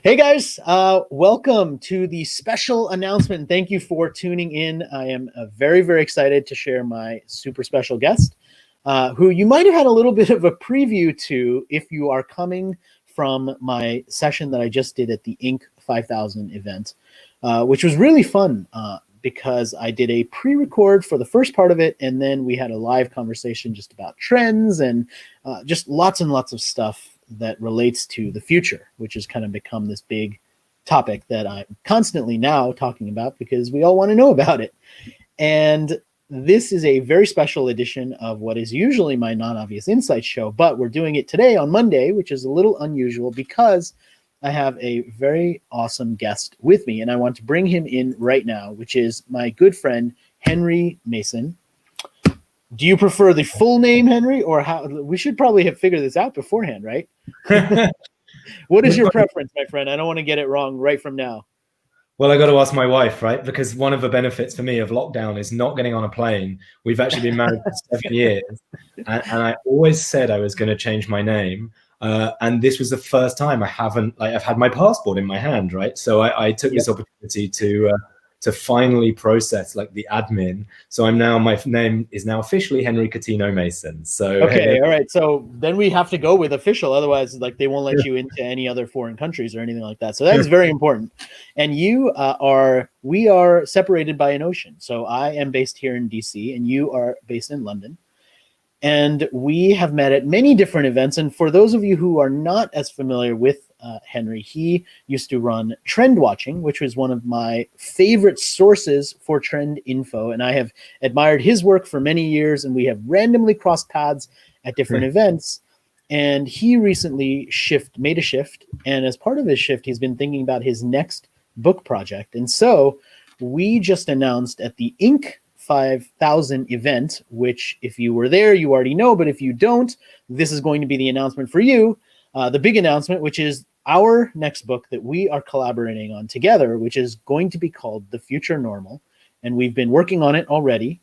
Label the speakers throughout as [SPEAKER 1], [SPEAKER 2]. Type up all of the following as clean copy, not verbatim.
[SPEAKER 1] Hey guys, welcome to the special announcement. Thank you for tuning in. I am very, very excited to share my super special guest, who you might have had a little bit of a preview to if you are coming from my session that I just did at the Inc. 5000 event, which was really fun because I did a pre-record for the first part of it, and then we had a live conversation just about trends and just lots and lots of stuff that relates to the future, which has kind of become this big topic that I'm constantly now talking about because we all want to know about it. And this is a very special edition of what is usually my Non-Obvious Insights show, but we're doing it today on Monday, which is a little unusual because I have a very awesome guest with me, and I want to bring him in right now, which is my good friend, Henry Mason. Do you prefer the full name, Henry, or how? We should probably have figured this out beforehand, right? What is your preference, my friend? I don't want to get it wrong right from now.
[SPEAKER 2] Well, I got to ask my wife, right? Because one of the benefits for me of lockdown is not getting on a plane. We've actually been married for 7 years, and I always said I was going to change my name. And this was the first time I've had my passport in my hand, right? So I took this opportunity to finally process like the admin. So my name is now officially Henry Coutinho-Mason. So
[SPEAKER 1] okay, all right. So then we have to go with official, otherwise, like they won't let you into any other foreign countries or anything like that. So that is very important. And we are separated by an ocean. So I am based here in DC, and you are based in London. And we have met at many different events. And for those of you who are not as familiar with Henry, he used to run Trendwatching, which was one of my favorite sources for trend info. And I have admired his work for many years, and we have randomly crossed paths at different events. And he recently made a shift. And as part of his shift, he's been thinking about his next book project. And so we just announced at the Inc. 5000 event, which if you were there, you already know, but if you don't, this is going to be the announcement for you. The big announcement, which is our next book that we are collaborating on together, which is going to be called The Future Normal. And we've been working on it already,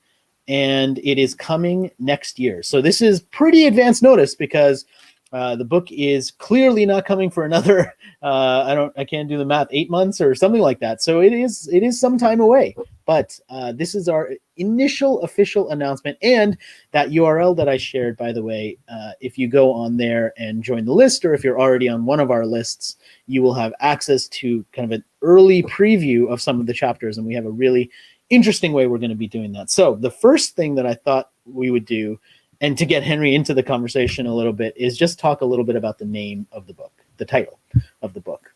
[SPEAKER 1] and it is coming next year. So this is pretty advanced notice because the book is clearly not coming for another, I can't do the math, 8 months or something like that. So it is some time away. But this is our initial official announcement, and that URL that I shared, by the way, if you go on there and join the list, or if you're already on one of our lists, you will have access to kind of an early preview of some of the chapters, and we have a really interesting way we're going to be doing that. So the first thing that I thought we would do, and to get Henry into the conversation a little bit, is just talk a little bit about the name of the book, the title of the book.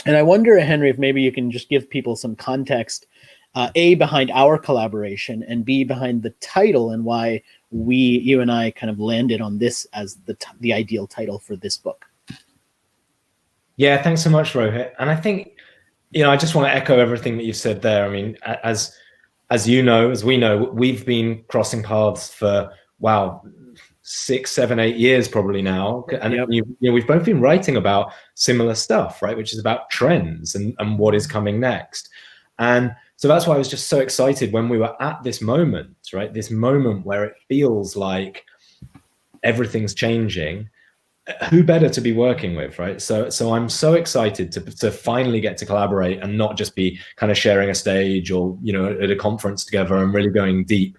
[SPEAKER 1] And I wonder, Henry, if maybe you can just give people some context, A, behind our collaboration, and B, behind the title and why you and I kind of landed on this as the ideal title for this book.
[SPEAKER 2] Yeah, thanks so much, Rohit. And I think, I just want to echo everything that you've said there. I mean, as you know, as we know, we've been crossing paths for, 6, 7, 8 years probably now. And we've both been writing about similar stuff, right? Which is about trends and what is coming next. And so that's why I was just so excited when we were at this moment, right? This moment where it feels like everything's changing. Who better to be working with, right? So I'm so excited to finally get to collaborate and not just be kind of sharing a stage or, at a conference together, and really going deep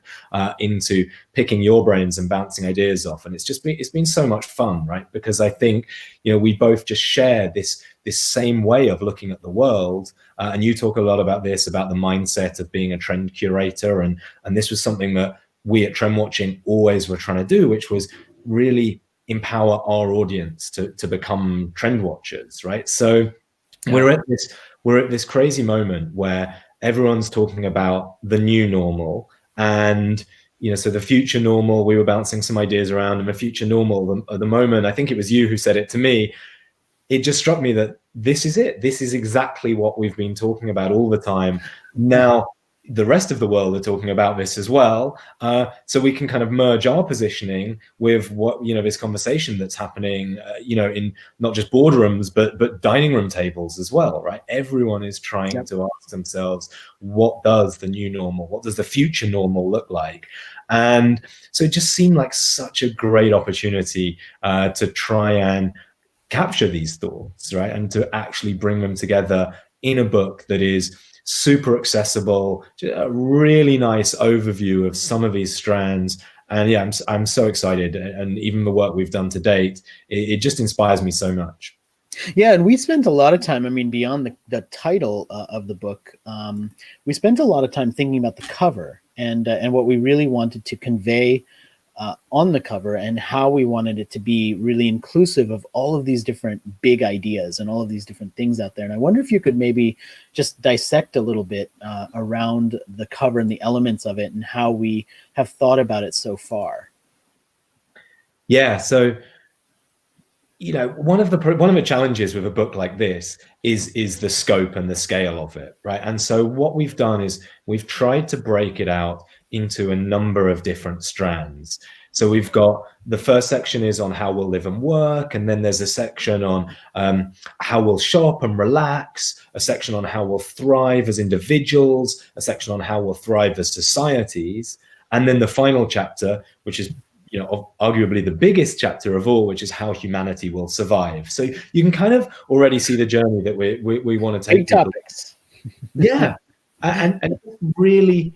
[SPEAKER 2] into picking your brains and bouncing ideas off. And it's been so much fun, right? Because I think, we both just share this same way of looking at the world. And you talk a lot about the mindset of being a trend curator. And this was something that we at Trendwatching always were trying to do, which was really empower our audience to become trend watchers, right? So we're at this crazy moment where everyone's talking about the new normal, and so the future normal, we were bouncing some ideas around, and the future normal at the moment, I think it was you who said it to me, it just struck me that this is it. This is exactly what we've been talking about all the time. Now, the rest of the world are talking about this as well. So we can kind of merge our positioning with what, this conversation that's happening, in not just boardrooms, but dining room tables as well, right? Everyone is trying to ask themselves, what does the new normal, what does the future normal look like? And so it just seemed like such a great opportunity to try and capture these thoughts, right? And to actually bring them together in a book that is super accessible, a really nice overview of some of these strands. And yeah, I'm so excited. And even the work we've done to date, it just inspires me so much.
[SPEAKER 1] Yeah, and we spent a lot of time, I mean, beyond the title of the book, we spent a lot of time thinking about the cover and what we really wanted to convey on the cover, and how we wanted it to be really inclusive of all of these different big ideas and all of these different things out there. And I wonder if you could maybe just dissect a little bit around the cover and the elements of it and how we have thought about it so far.
[SPEAKER 2] Yeah, so one of the challenges with a book like this is the scope and the scale of it, right? And so what we've done is we've tried to break it out into a number of different strands. So we've got the first section is on how we'll live and work, and then there's a section on how we'll shop and relax, a section on how we'll thrive as individuals, a section on how we'll thrive as societies, and then the final chapter, which is arguably the biggest chapter of all, which is how humanity will survive. So you can kind of already see the journey that we want to take.
[SPEAKER 1] Big topics.
[SPEAKER 2] Yeah. And really,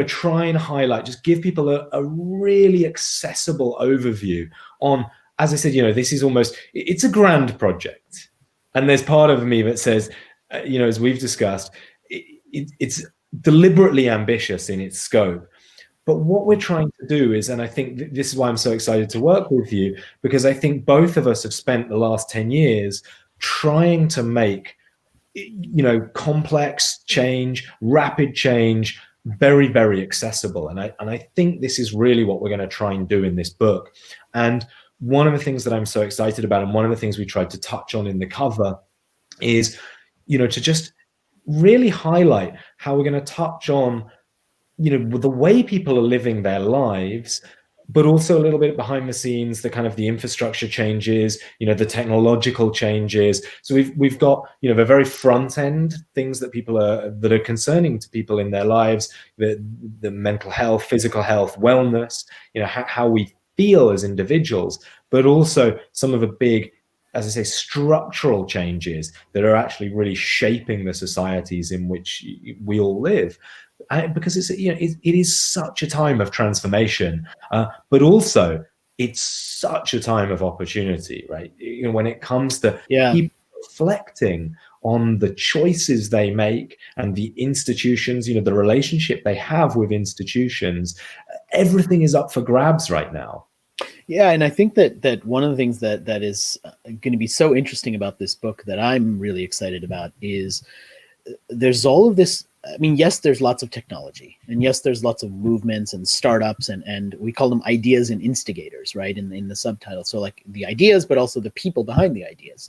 [SPEAKER 2] try and highlight, just give people a really accessible overview on, as I said, this is it's a grand project. And there's part of me that says, as we've discussed, it's deliberately ambitious in its scope. But what we're trying to do is, and I think this is why I'm so excited to work with you, because I think both of us have spent the last 10 years trying to make, complex change, rapid change, very, very accessible. And I think this is really what we're going to try and do in this book. And one of the things that I'm so excited about, and one of the things we tried to touch on in the cover is, to just really highlight how we're going to touch on the way people are living their lives, but also a little bit behind the scenes, the kind of the infrastructure changes, the technological changes. So we've got, the very front end things that that are concerning to people in their lives, the mental health, physical health, wellness, how we feel as individuals, but also some of the big, as I say, structural changes that are actually really shaping the societies in which we all live. Because it is such a time of transformation, but also it's such a time of opportunity, right? When it comes to people reflecting on the choices they make and the institutions, the relationship they have with institutions, everything is up for grabs right now.
[SPEAKER 1] Yeah, and I think that one of the things that is going to be so interesting about this book that I'm really excited about is there's all of this. I mean, yes, there's lots of technology, and yes, there's lots of movements and startups, and we call them ideas and instigators, right? In the subtitle. So like the ideas, but also the people behind the ideas.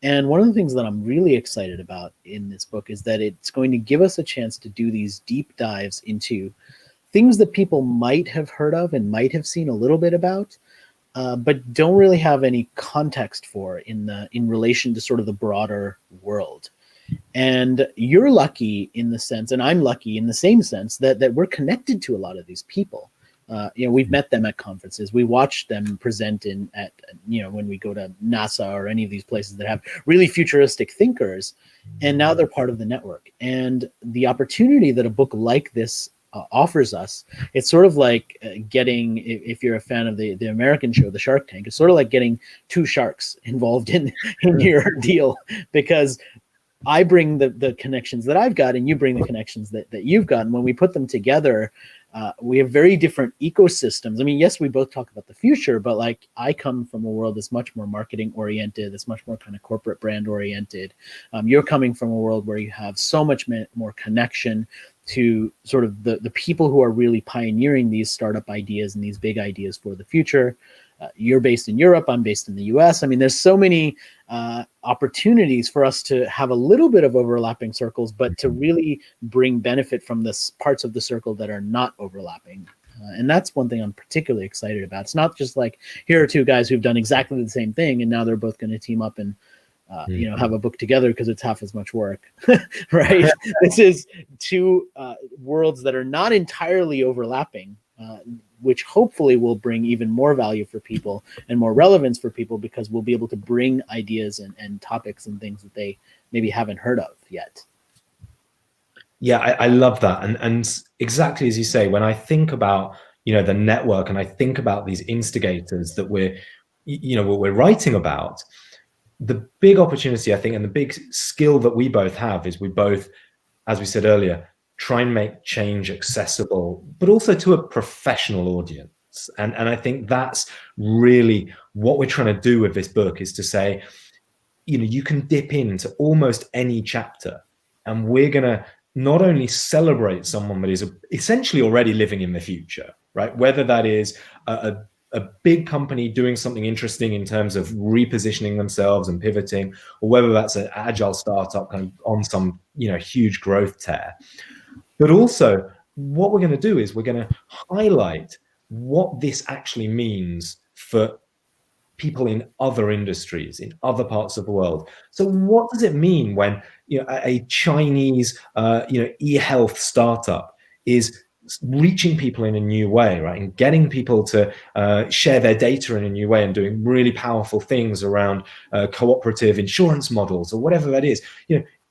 [SPEAKER 1] And one of the things that I'm really excited about in this book is that it's going to give us a chance to do these deep dives into things that people might have heard of and might have seen a little bit about, but don't really have any context for in relation to sort of the broader world. And you're lucky in the sense, and I'm lucky in the same sense, that we're connected to a lot of these people. We've met them at conferences. We watch them present when we go to NASA or any of these places that have really futuristic thinkers, and now they're part of the network. And the opportunity that a book like this offers us, it's sort of like getting, if you're a fan of the American show, the Shark Tank, it's sort of like getting two sharks involved in your deal, because I bring the connections that I've got, and you bring the connections that you've got. And when we put them together, we have very different ecosystems. I mean, yes, we both talk about the future, but like I come from a world that's much more marketing oriented, that's much more kind of corporate brand oriented. You're coming from a world where you have so much more connection to sort of the people who are really pioneering these startup ideas and these big ideas for the future. You're based in Europe, I'm based in the US. I mean, there's so many opportunities for us to have a little bit of overlapping circles, but to really bring benefit from the parts of the circle that are not overlapping. And that's one thing I'm particularly excited about. It's not just like, here are two guys who've done exactly the same thing, and now they're both going to team up and have a book together because it's half as much work, right? This is two worlds that are not entirely overlapping. which hopefully will bring even more value for people and more relevance for people, because we'll be able to bring ideas and topics and things that they maybe haven't heard of yet.
[SPEAKER 2] Yeah, I love that. And exactly as you say, when I think about, the network, and I think about these instigators that what we're writing about, the big opportunity, I think, and the big skill that we both have is we both, as we said earlier, try and make change accessible, but also to a professional audience. And I think that's really what we're trying to do with this book, is to say, you can dip into almost any chapter, and we're going to not only celebrate someone that is essentially already living in the future, right? Whether that is a big company doing something interesting in terms of repositioning themselves and pivoting, or whether that's an agile startup kind of on some, huge growth tear. But also, what we're going to do is we're going to highlight what this actually means for people in other industries, in other parts of the world. So what does it mean when a Chinese e-health startup is reaching people in a new way, right, and getting people to share their data in a new way, and doing really powerful things around cooperative insurance models, or whatever that is?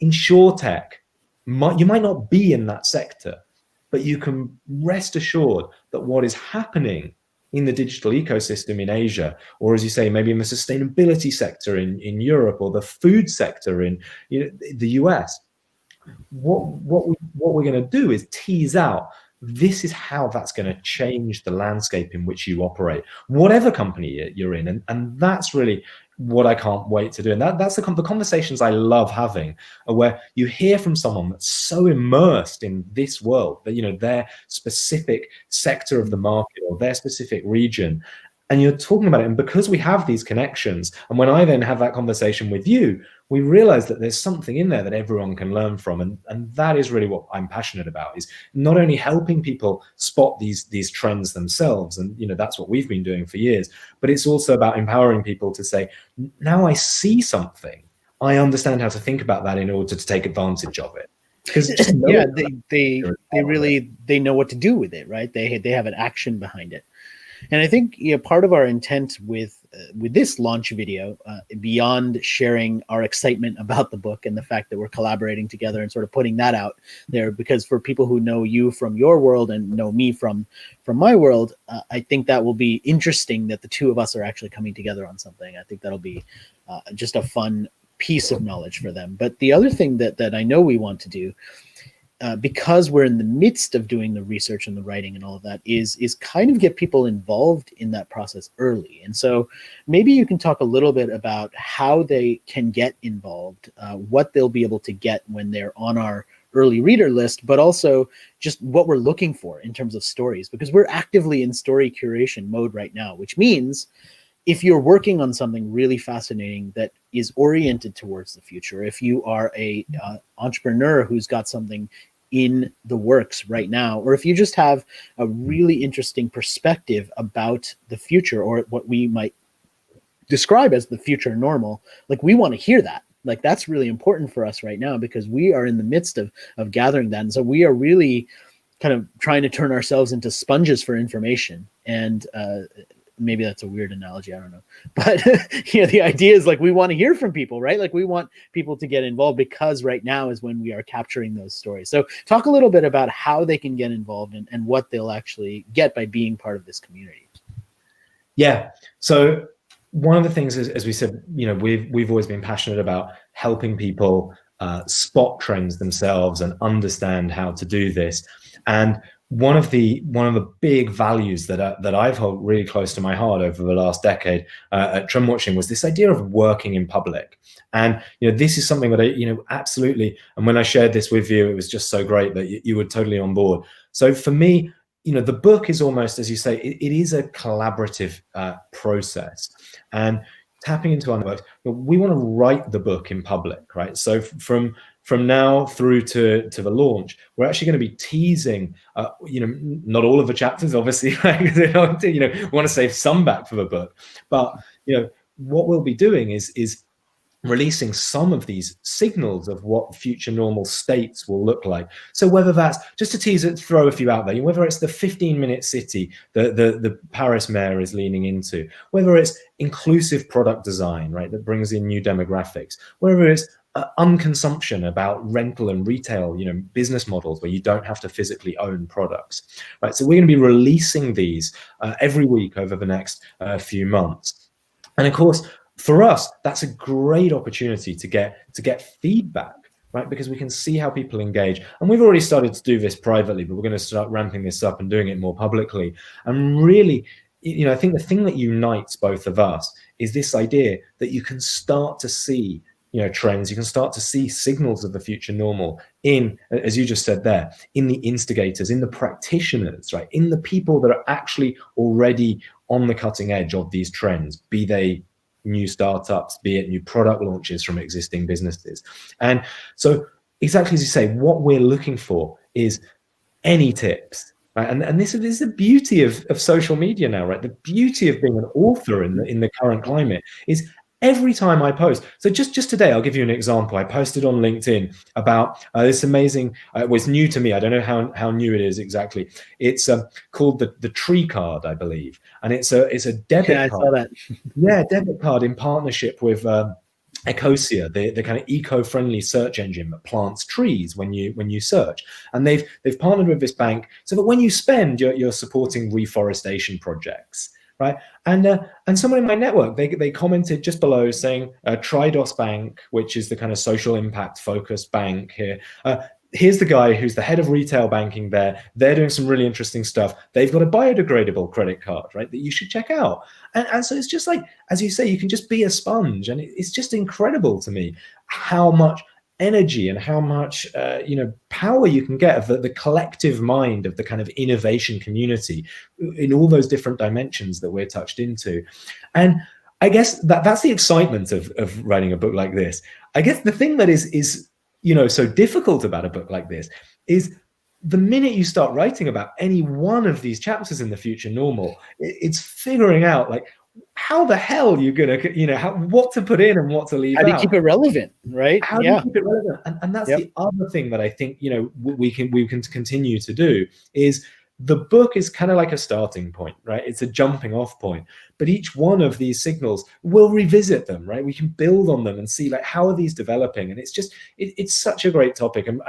[SPEAKER 2] InsurTech, you might not be in that sector, but you can rest assured that what is happening in the digital ecosystem in Asia, or as you say, maybe in the sustainability sector in Europe, or the food sector in the US, what we're going to do is tease out, this is how that's going to change the landscape in which you operate, whatever company you're in. And that's really what I can't wait to do. And that's the conversations I love having, where you hear from someone that's so immersed in this world, that their specific sector of the market or their specific region, and you're talking about it. And because we have these connections, and when I then have that conversation with you, we realize that there's something in there that everyone can learn from. And that is really what I'm passionate about, is not only helping people spot these trends themselves, and that's what we've been doing for years, but it's also about empowering people to say, now I see something, I understand how to think about that in order to take advantage of it. Because
[SPEAKER 1] they know what to do with it, right? They have an action behind it. And I think part of our intent with this launch video, beyond sharing our excitement about the book and the fact that we're collaborating together and sort of putting that out there, because for people who know you from your world and know me from my world, I think that will be interesting that the two of us are actually coming together on something. I think that'll be just a fun piece of knowledge for them. But the other thing that I know we want to do, because we're in the midst of doing the research and the writing and all of that, is kind of get people involved in that process early. And so maybe you can talk a little bit about how they can get involved, what they'll be able to get when they're on our early reader list, but also just what we're looking for in terms of stories, because we're actively in story curation mode right now, which means if you're working on something really fascinating that is oriented towards the future, if you are a entrepreneur who's got something in the works right now, or if you just have a really interesting perspective about the future, or what we might describe as the future normal, like, we want to hear that. Like, that's really important for us right now, because we are in the midst of gathering that. And so we are really kind of trying to turn ourselves into sponges for information. And maybe that's a weird analogy, I don't know, but the idea is, like, we want to hear from people, right? Like, we want people to get involved, because right now is when we are capturing those stories. So talk a little bit about how they can get involved and what they'll actually get by being part of this community.
[SPEAKER 2] Yeah. So one of the things is, as we said, we've always been passionate about helping people spot trends themselves and understand how to do this. And one of the big values that I've held really close to my heart over the last decade at Trendwatching was this idea of working in public. And this is something that I absolutely. And when I shared this with you, it was just so great that you were totally on board. So for me, the book is almost, as you say, it is a collaborative process. And tapping into our networks, we want to write the book in public, right? So from now through to the launch, we're actually going to be teasing, not all of the chapters, obviously, right? We want to save some back for the book. But what we'll be doing is releasing some of these signals of what future normal states will look like. So whether that's, just to tease it, throw a few out there, whether it's the 15-minute city the Paris mayor is leaning into, whether it's inclusive product design, right, that brings in new demographics, whether it's unconsumption about rental and retail, business models where you don't have to physically own products, right? So we're going to be releasing these every week over the next few months. And of course, for us, that's a great opportunity to get feedback, right? Because we can see how people engage. And we've already started to do this privately, but we're going to start ramping this up and doing it more publicly. And really, I think the thing that unites both of us is this idea that you can start to see trends, you can start to see signals of the future normal in, as you just said there, in the instigators, in the practitioners, right? In the people that are actually already on the cutting edge of these trends, be they new startups, be it new product launches from existing businesses. And so exactly as you say, what we're looking for is any tips, right? And this is the beauty of social media now, right? The beauty of being an author in the current climate is every time I post. So just today, I'll give you an example. I posted on LinkedIn about this amazing, it was new to me. I don't know how new it is exactly. It's called the Tree Card, I believe. And it's a debit card.
[SPEAKER 1] I saw that.
[SPEAKER 2] Yeah, debit card in partnership with Ecosia, the kind of eco-friendly search engine that plants trees when you search. And they've partnered with this bank so that when you spend, you're supporting reforestation projects. Right, and someone in my network, they commented just below saying Tridos Bank, which is the kind of social impact focused bank here. Here's the guy who's the head of retail banking there. They're doing some really interesting stuff. They've got a biodegradable credit card, right, that you should check out. And so it's just like, as you say, you can just be a sponge, and it's just incredible to me how much energy and how much power you can get of the collective mind of the kind of innovation community in all those different dimensions that we're touched into. And I guess that's the excitement of writing a book like this. I guess the thing that is so difficult about a book like this is the minute you start writing about any one of these chapters in the future normal, it's figuring out like how the hell you're gonna, what to put in and what to leave out.
[SPEAKER 1] How do you keep it relevant, right?
[SPEAKER 2] How do you keep it relevant? And that's the other thing that I think we can continue to do is the book is kind of like a starting point, right? It's a jumping off point, but each one of these signals, we'll revisit them, right? We can build on them and see like how are these developing, and it's just it's such a great topic, and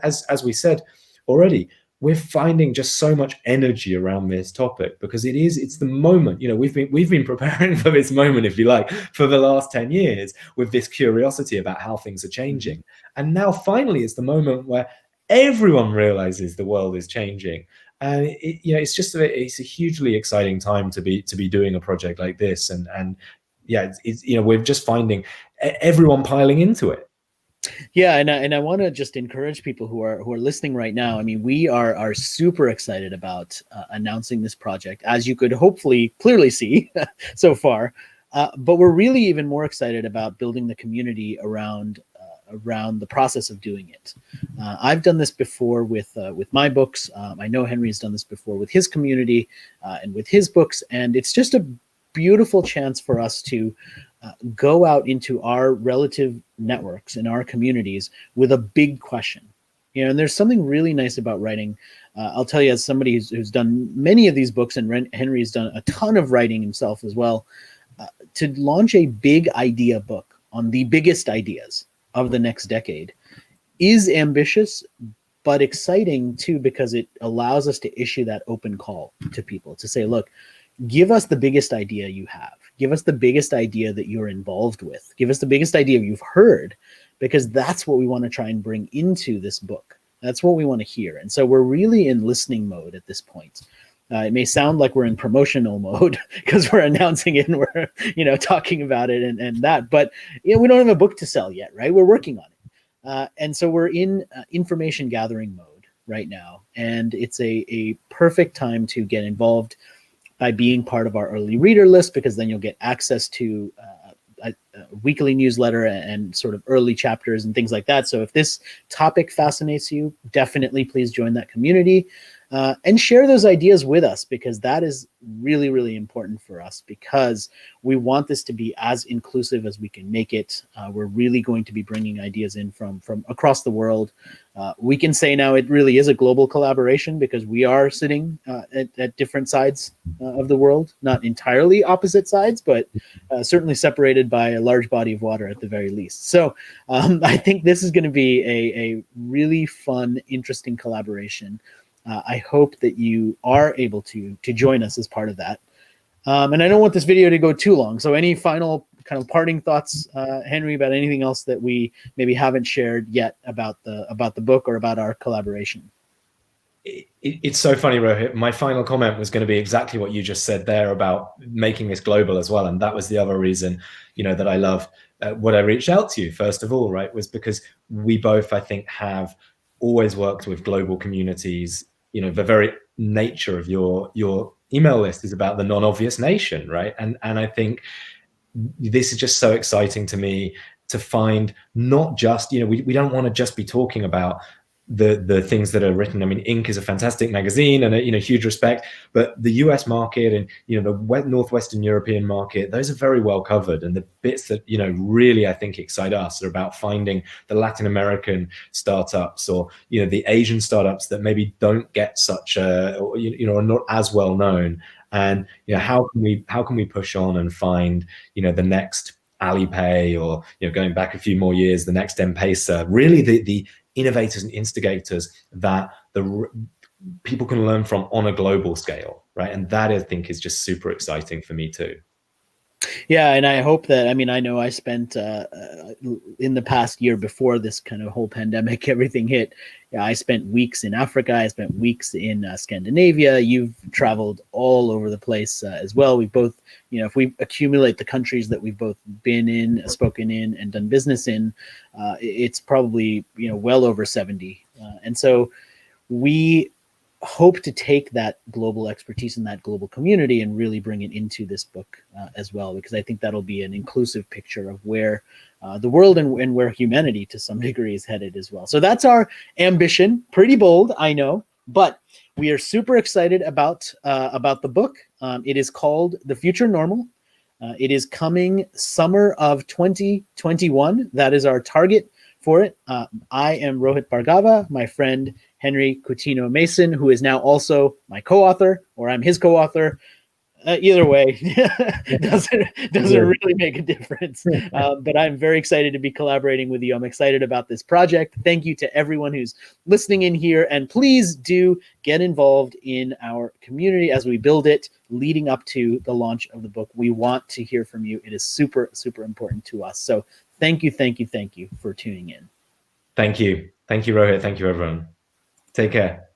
[SPEAKER 2] as we said already, we're finding just so much energy around this topic because it's the moment. We've been preparing for this moment, if you like, for the last 10 years with this curiosity about how things are changing. And now finally it's the moment where everyone realizes the world is changing. And it's a hugely exciting time to be doing a project like this. And we're just finding everyone piling into it.
[SPEAKER 1] Yeah, and I want to just encourage people who are listening right now. I mean, we are super excited about announcing this project, as you could hopefully clearly see so far. But we're really even more excited about building the community around the process of doing it. I've done this before with my books. I know Henry's done this before with his community and with his books, and it's just a beautiful chance for us to go out into our relative networks and our communities with a big question. And there's something really nice about writing. I'll tell you, as somebody who's done many of these books, and Henry's done a ton of writing himself as well, to launch a big idea book on the biggest ideas of the next decade is ambitious, but exciting too, because it allows us to issue that open call to people to say, look, give us the biggest idea you have. Give us the biggest idea that you're involved with. Give us the biggest idea you've heard, because that's what we want to try and bring into this book. That's what we want to hear. And so we're really in listening mode at this point. It may sound like we're in promotional mode because we're announcing it and we're, talking about it and that, but we don't have a book to sell yet, right? We're working on it. And so we're in information gathering mode right now. And it's a perfect time to get involved by being part of our early reader list, because then you'll get access to a weekly newsletter and sort of early chapters and things like that. So if this topic fascinates you, definitely please join that community. and share those ideas with us, because that is really, really important for us, because we want this to be as inclusive as we can make it. We're really going to be bringing ideas in from across the world. We can say now it really is a global collaboration, because we are sitting at different sides of the world, not entirely opposite sides, but certainly separated by a large body of water at the very least. So I think this is going to be a really fun, interesting collaboration. I hope that you are able to join us as part of that. And I don't want this video to go too long. So any final kind of parting thoughts, Henry, about anything else that we maybe haven't shared yet about the book or about our collaboration?
[SPEAKER 2] It's so funny, Rohit. My final comment was going to be exactly what you just said there about making this global as well. And that was the other reason, that I love what I reached out to you, first of all, right, was because we both, I think, have always worked with global communities. The very nature of your email list is about the non-obvious nation, right? And I think this is just so exciting to me to find not just, we don't want to just be talking about the things that are written. I mean, Inc. is a fantastic magazine and huge respect, but the US market and the Northwestern European market, those are very well covered. And the bits that really I think excite us are about finding the Latin American startups or the Asian startups that maybe don't get such a are not as well known. And how can we push on and find the next Alipay, or going back a few more years, the next M-Pesa, really the innovators and instigators that the people can learn from on a global scale, right? And that, I think, is just super exciting for me too.
[SPEAKER 1] Yeah, and I hope that, I know I spent in the past year before this kind of whole pandemic, everything hit, I spent weeks in Africa, I spent weeks in Scandinavia. You've traveled all over the place as well. We both, if we accumulate the countries that we've both been in, spoken in, and done business in, it's probably, well over 70. And so we hope to take that global expertise and that global community and really bring it into this book as well, because I think that'll be an inclusive picture of where the world and where humanity to some degree is headed as well. So that's our ambition. Pretty bold, I know, but we are super excited about the book. It is called The Future Normal. It is coming summer of 2021. That is our target for it. I am Rohit Bhargava. My friend Henry Coutinho-Mason, who is now also my co-author, or I'm his co-author. Either way, doesn't really make a difference. But I'm very excited to be collaborating with you. I'm excited about this project. Thank you to everyone who's listening in here, and please do get involved in our community as we build it leading up to the launch of the book. We want to hear from you. It is super, super important to us. So thank you for tuning in.
[SPEAKER 2] Thank you, Rohit. Thank you, everyone. Take care.